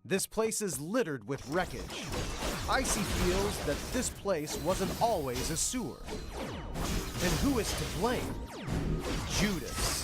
This place is littered with wreckage. Icy feels that this place wasn't always a sewer. And who is to blame? Judas.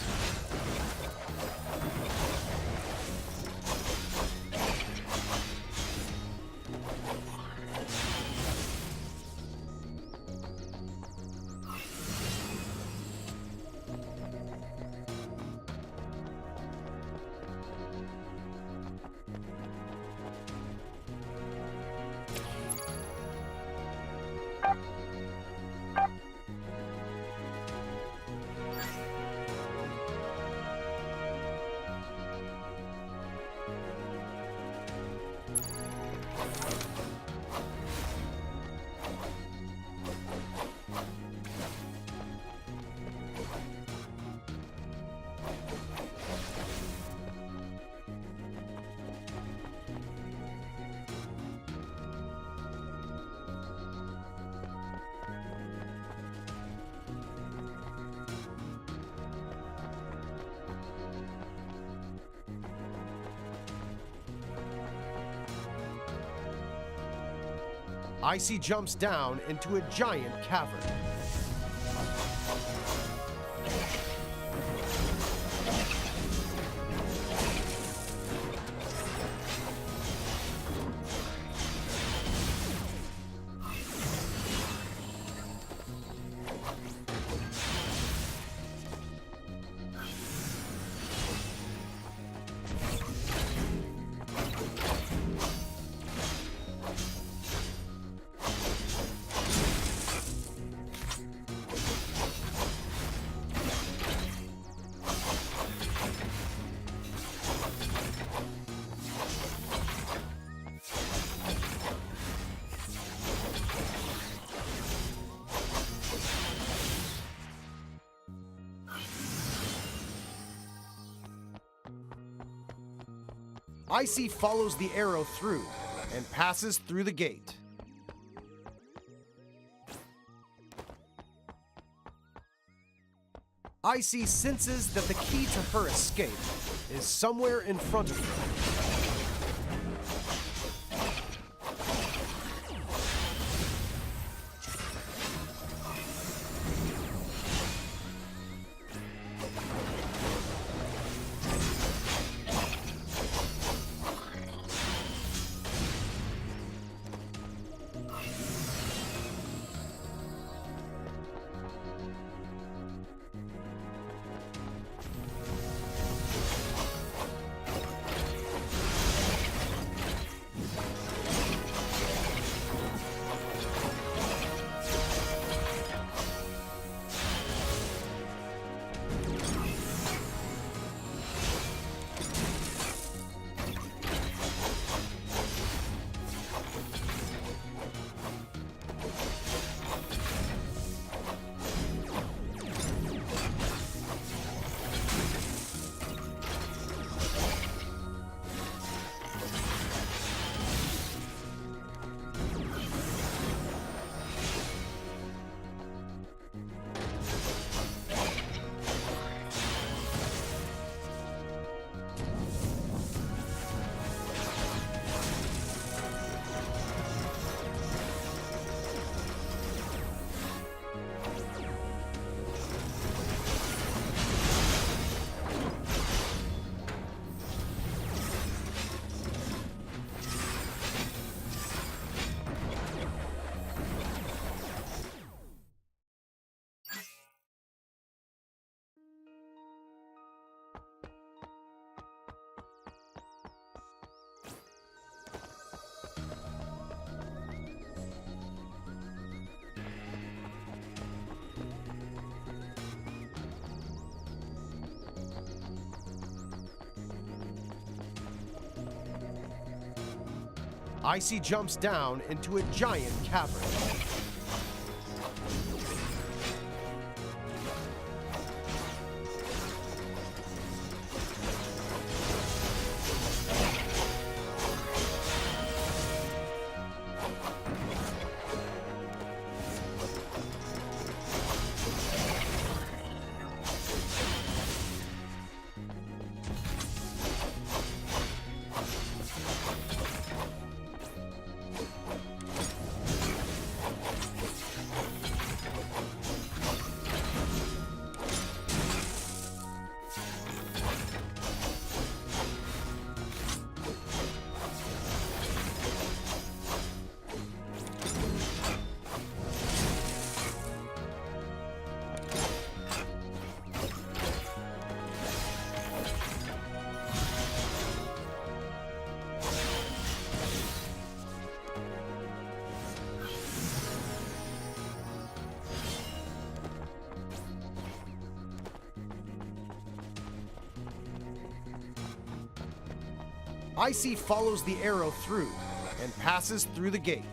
Icy jumps down into a giant cavern. Icy follows the arrow through and passes through the gate. Icy senses that the key to her escape is somewhere in front of her. Icy jumps down into a giant cavern. Icy follows the arrow through and passes through the gate.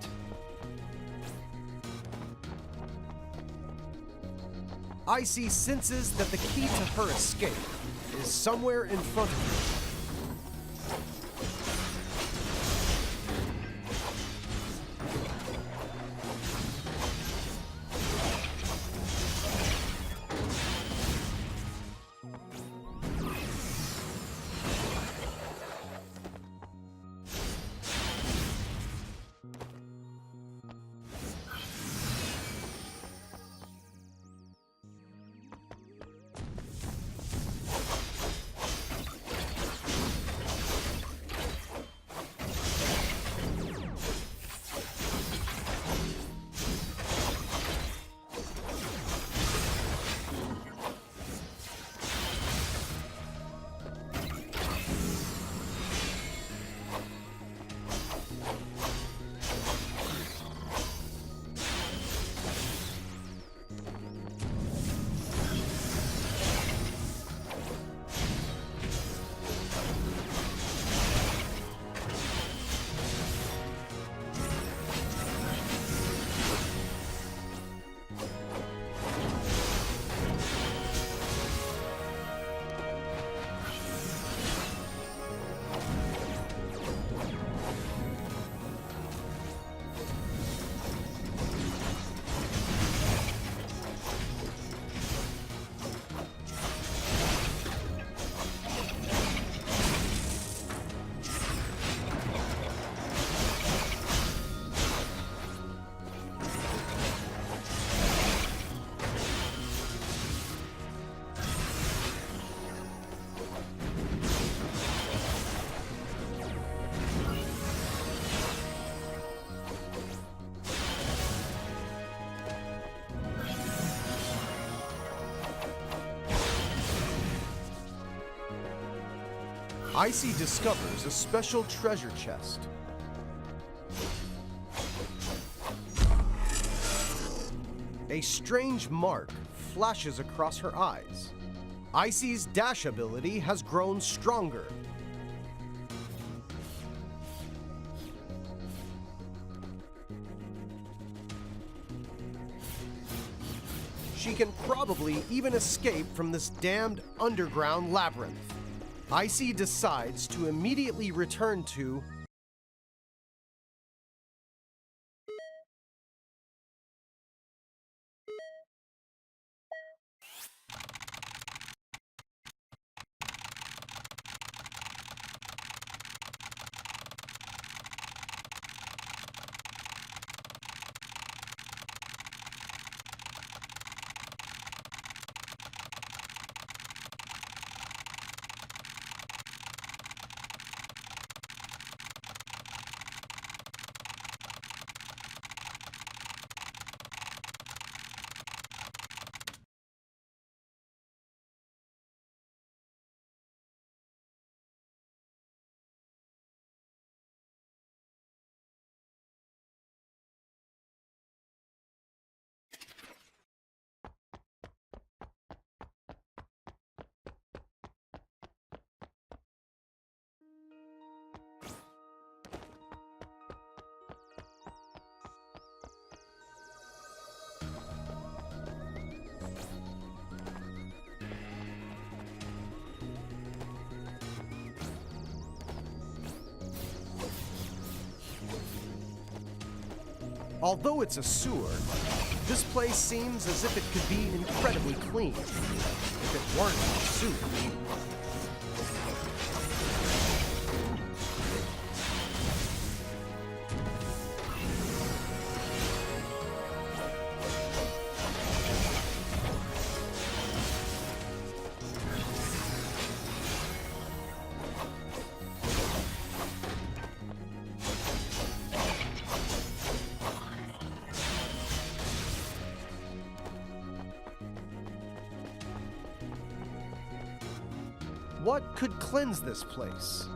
Icy senses that the key to her escape is somewhere in front of her. Icy discovers a special treasure chest. A strange mark flashes across her eyes. Icy's dash ability has grown stronger. She can probably even escape from this damned underground labyrinth. Icy decides to immediately return to Although it's a sewer, this place seems as if it could be incredibly clean if it weren't a sewer. What could cleanse this place?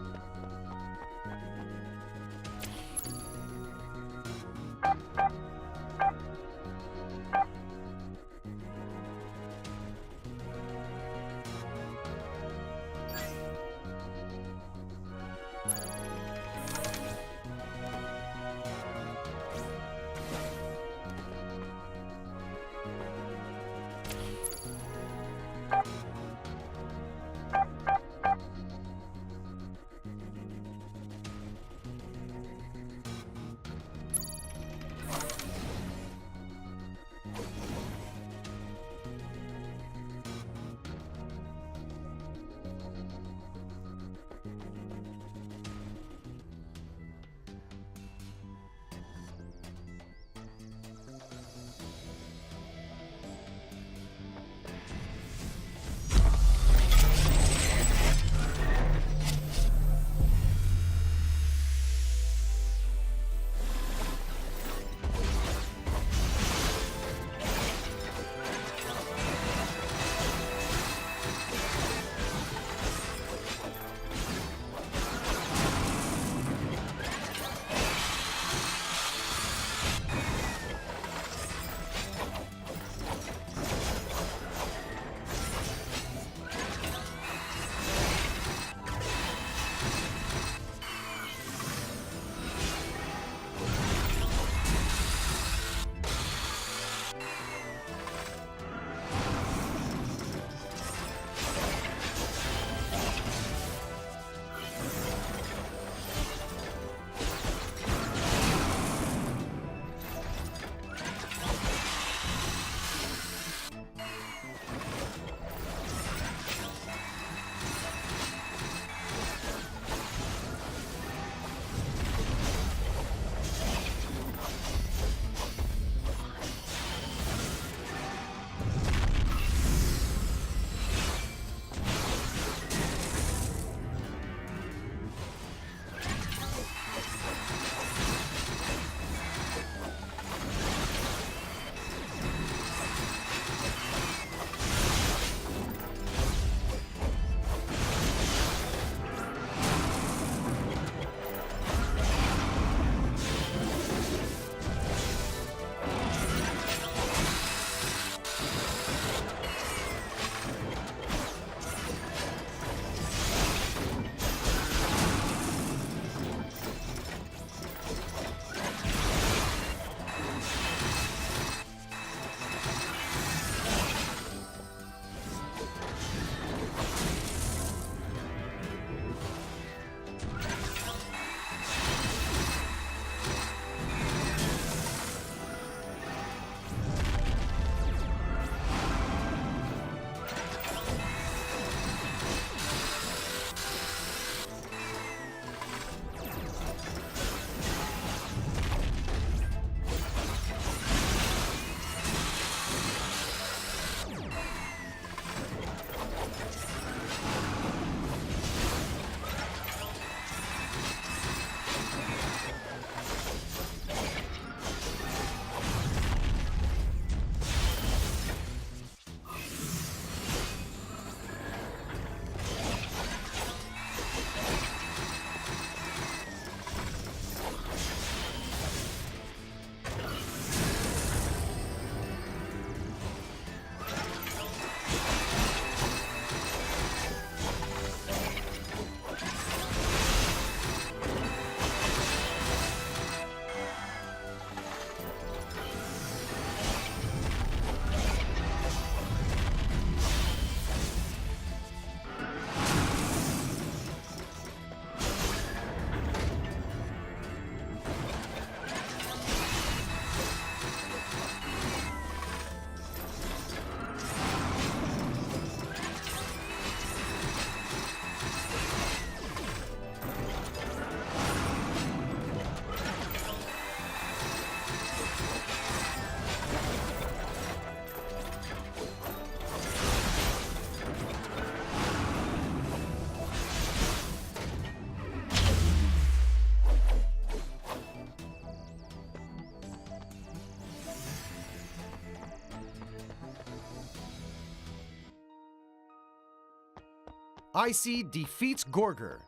Icy defeats Gorger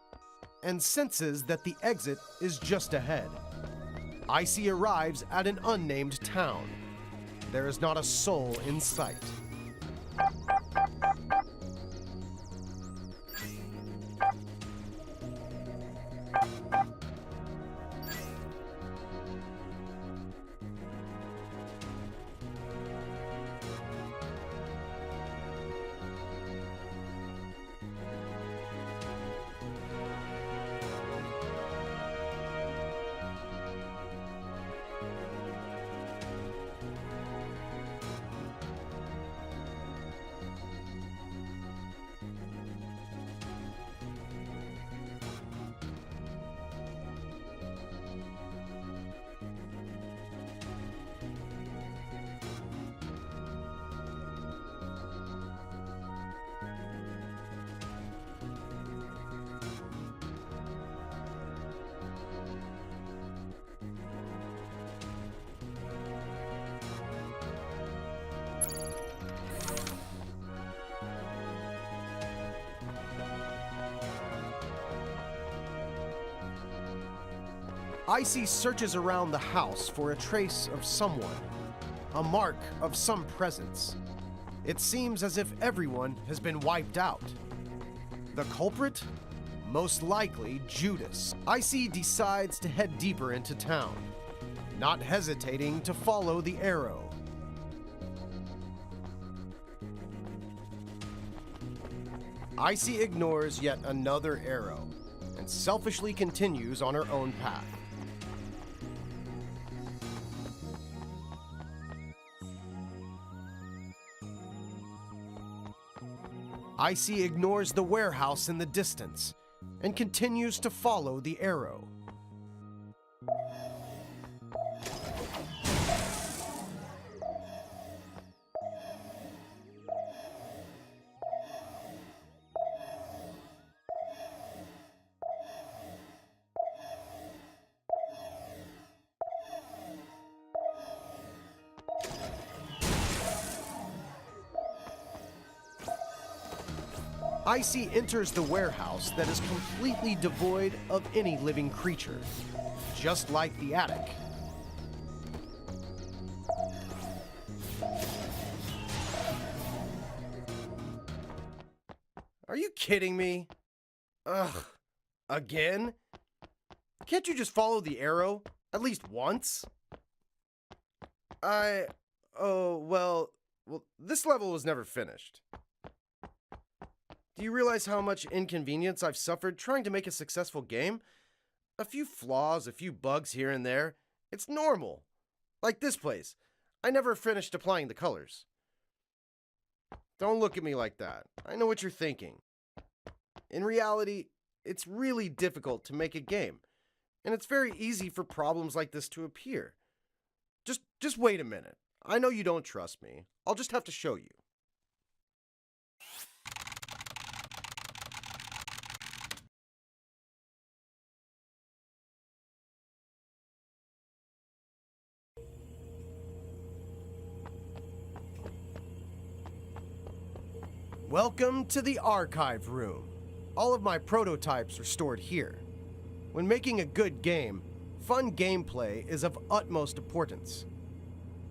and senses that the exit is just ahead. Icy arrives at an unnamed town. There is not a soul in sight. Icy searches around the house for a trace of someone, a mark of some presence. It seems as if everyone has been wiped out. The culprit? Most likely Judas. Icy decides to head deeper into town, not hesitating to follow the arrow. Icy ignores yet another arrow and selfishly continues on her own path. Icy ignores the warehouse in the distance and continues to follow the arrow. Icy enters the warehouse that is completely devoid of any living creature, just like the attic. Are you kidding me? Ugh, again? Can't you just follow the arrow, at least once? Well, this level was never finished. Do you realize how much inconvenience I've suffered trying to make a successful game? A few flaws, a few bugs here and there. It's normal. Like this place. I never finished applying the colors. Don't look at me like that. I know what you're thinking. In reality, it's really difficult to make a game, and it's very easy for problems like this to appear. Just wait a minute. I know you don't trust me. I'll just have to show you. Welcome to the archive room. All of my prototypes are stored here. When making a good game, fun gameplay is of utmost importance.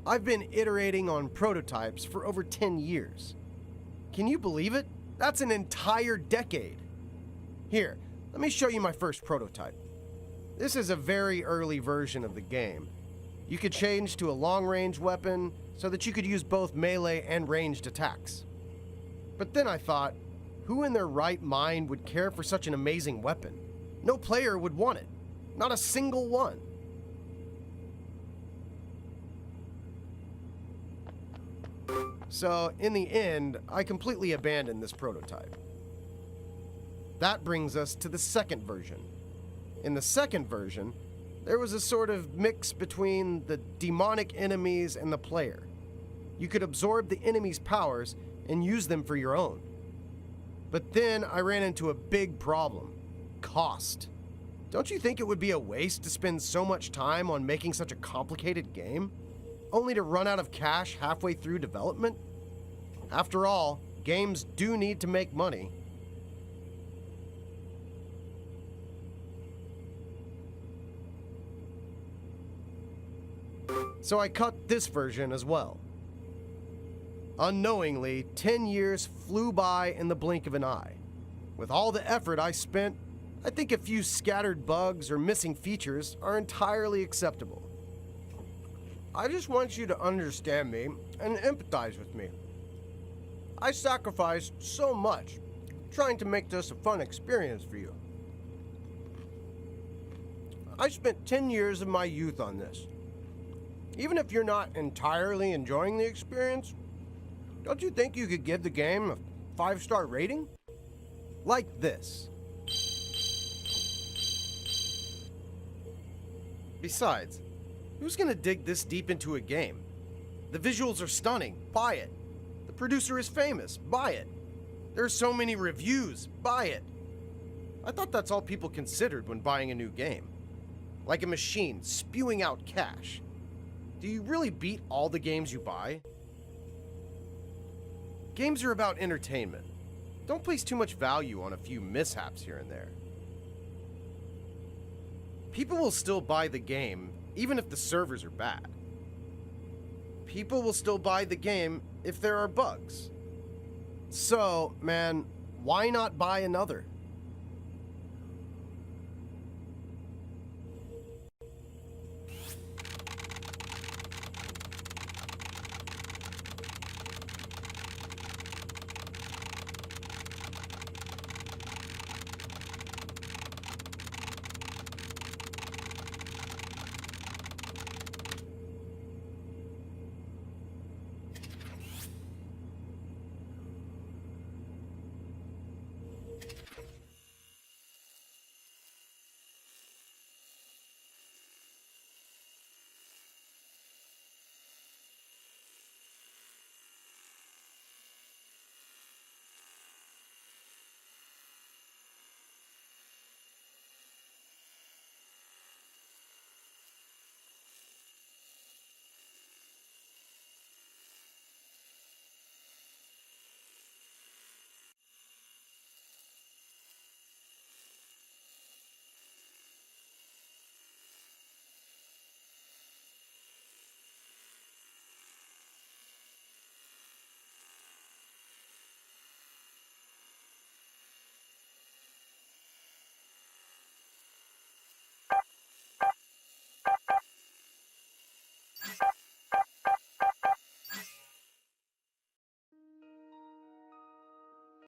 I've been iterating on prototypes for over 10 years. Can you believe it? That's an entire decade. Here, let me show you my first prototype. This is a very early version of the game. You could change to a long-range weapon so that you could use both melee and ranged attacks. But then I thought, who in their right mind would care for such an amazing weapon? No player would want it. Not a single one. So, in the end, I completely abandoned this prototype. That brings us to the second version. In the second version, there was a sort of mix between the demonic enemies and the player. You could absorb the enemy's powers and use them for your own. But then I ran into a big problem: cost. Don't you think it would be a waste to spend so much time on making such a complicated game, only to run out of cash halfway through development? After all, games do need to make money. so I cut this version as well. Unknowingly, 10 years flew by in the blink of an eye. With all the effort I spent, I think a few scattered bugs or missing features are entirely acceptable. I just want you to understand me and empathize with me. I sacrificed so much trying to make this a fun experience for you. I spent 10 years of my youth on this. Even if you're not entirely enjoying the experience, don't you think you could give the game a 5-star rating? Like this. Besides, who's gonna dig this deep into a game? The visuals are stunning, buy it. The producer is famous, buy it. There are so many reviews, buy it. I thought that's all people considered when buying a new game. Like a machine spewing out cash. Do you really beat all the games you buy? Games are about entertainment. Don't place too much value on a few mishaps here and there. People will still buy the game, even if the servers are bad. People will still buy the game if there are bugs. So, man, why not buy another?